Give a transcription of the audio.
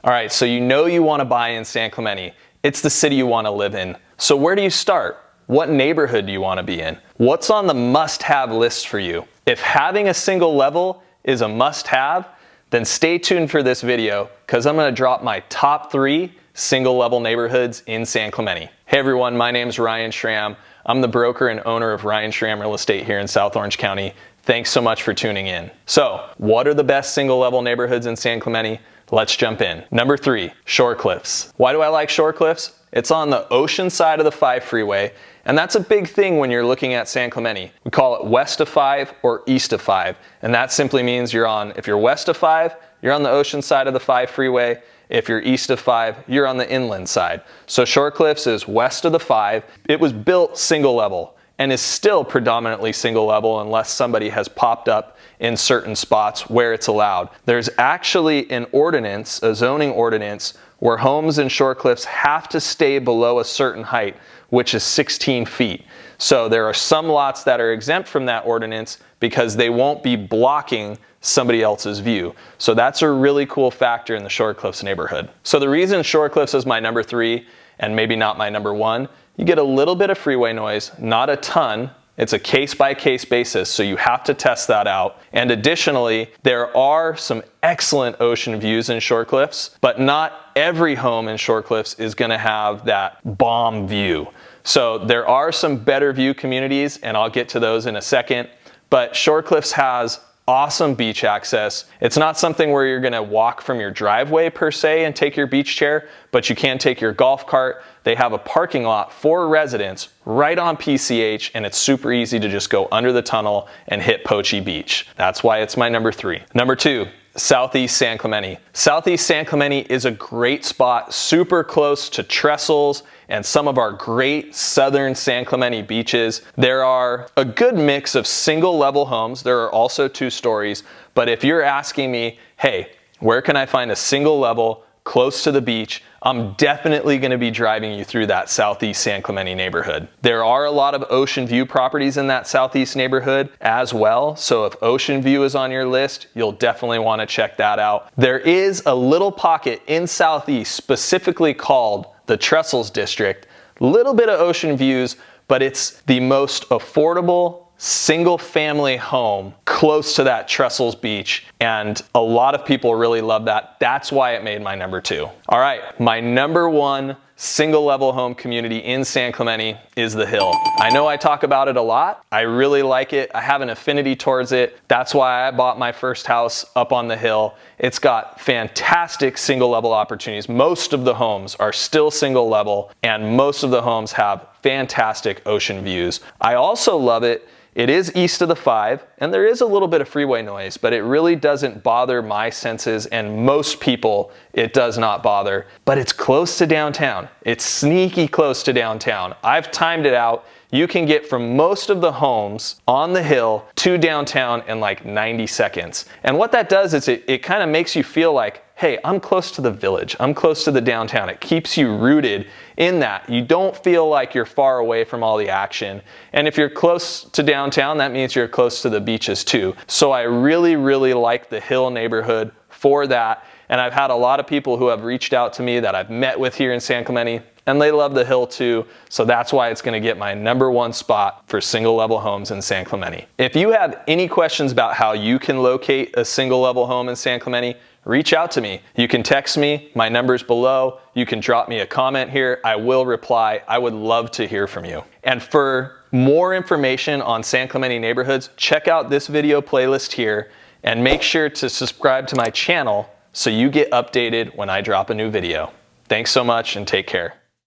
All right, so you know you want to buy in San Clemente. It's the city you want to live in. So where do you start? What neighborhood do you want to be in? What's on the must-have list for you? If having a single level is a must-have, then stay tuned for this video because I'm going to drop my top 3 single level neighborhoods in San Clemente. Hey everyone, my name's Ryan Schramm. I'm the broker and owner of Ryan Schramm Real Estate here in South Orange County. Thanks so much for tuning in. So, what are the best single level neighborhoods in San Clemente? Let's jump in. Number 3, Shorecliffs. Why do I like Shorecliffs? It's on the ocean side of the 5 freeway, and that's a big thing when you're looking at San Clemente. We call it west of 5 or east of 5, and that simply means if you're west of 5, you're on the ocean side of the 5 freeway. If you're east of 5, you're on the inland side. So Shorecliffs is west of the 5. It was built single level and is still predominantly single level unless somebody has popped up in certain spots where it's allowed. There's actually an ordinance, a zoning ordinance, where homes in Shorecliffs have to stay below a certain height, which is 16 feet. So there are some lots that are exempt from that ordinance because they won't be blocking somebody else's view. So that's a really cool factor in the Shorecliffs neighborhood. So the reason Shorecliffs is my number 3 and maybe not my number 1, you get a little bit of freeway noise, not a ton. It's a case-by-case basis, so you have to test that out. And additionally, there are some excellent ocean views in Shorecliffs, but not every home in Shorecliffs is gonna have that bomb view. So there are some better view communities, and I'll get to those in a second, but Shorecliffs has awesome beach access. It's not something where you're gonna walk from your driveway per se and take your beach chair, but you can take your golf cart. They have a parking lot for residents right on PCH, and it's super easy to just go under the tunnel and hit Poche Beach. That's why it's my number 3. Number 2, Southeast San Clemente. Southeast San Clemente is a great spot, super close to Trestles and some of our great southern San Clemente beaches. There are a good mix of single level homes. There are also 2 stories, but if you're asking me, hey, where can I find a single level close to the beach? I'm definitely going to be driving you through that Southeast San Clemente neighborhood. There are a lot of ocean view properties in that Southeast neighborhood as well, so if ocean view is on your list, you'll definitely want to check that out. There is a little pocket in Southeast specifically called the Trestles District. Little bit of ocean views, but it's the most affordable single family home close to that Trestles Beach, and a lot of people really love that. That's why it made my number 2. All right, my number 1 single level home community in San Clemente is The Hill. I know I talk about it a lot. I really like it. I have an affinity towards it. That's why I bought my first house up on The Hill. It's got fantastic single level opportunities. Most of the homes are still single level, and most of the homes have fantastic ocean views. I also love it. It is east of the 5, and there is a little bit of freeway noise, but it really doesn't bother my senses, and most people it does not bother. But it's close to downtown. It's sneaky close to downtown. I've timed it out. You can get from most of the homes on the hill to downtown in like 90 seconds. And what that does is it kind of makes you feel like, hey, I'm close to the village. I'm close to the downtown. It keeps you rooted in that. You don't feel like you're far away from all the action. And if you're close to downtown, that means you're close to the beaches too. So I really, really like the Hill neighborhood for that. And I've had a lot of people who have reached out to me that I've met with here in San Clemente, and they love the Hill too. So that's why it's gonna get my number 1 spot for single level homes in San Clemente. If you have any questions about how you can locate a single level home in San Clemente, reach out to me. You can text me, my number's below. You can drop me a comment here. I will reply. I would love to hear from you. And for more information on San Clemente neighborhoods, check out this video playlist here and make sure to subscribe to my channel so you get updated when I drop a new video. Thanks so much and take care.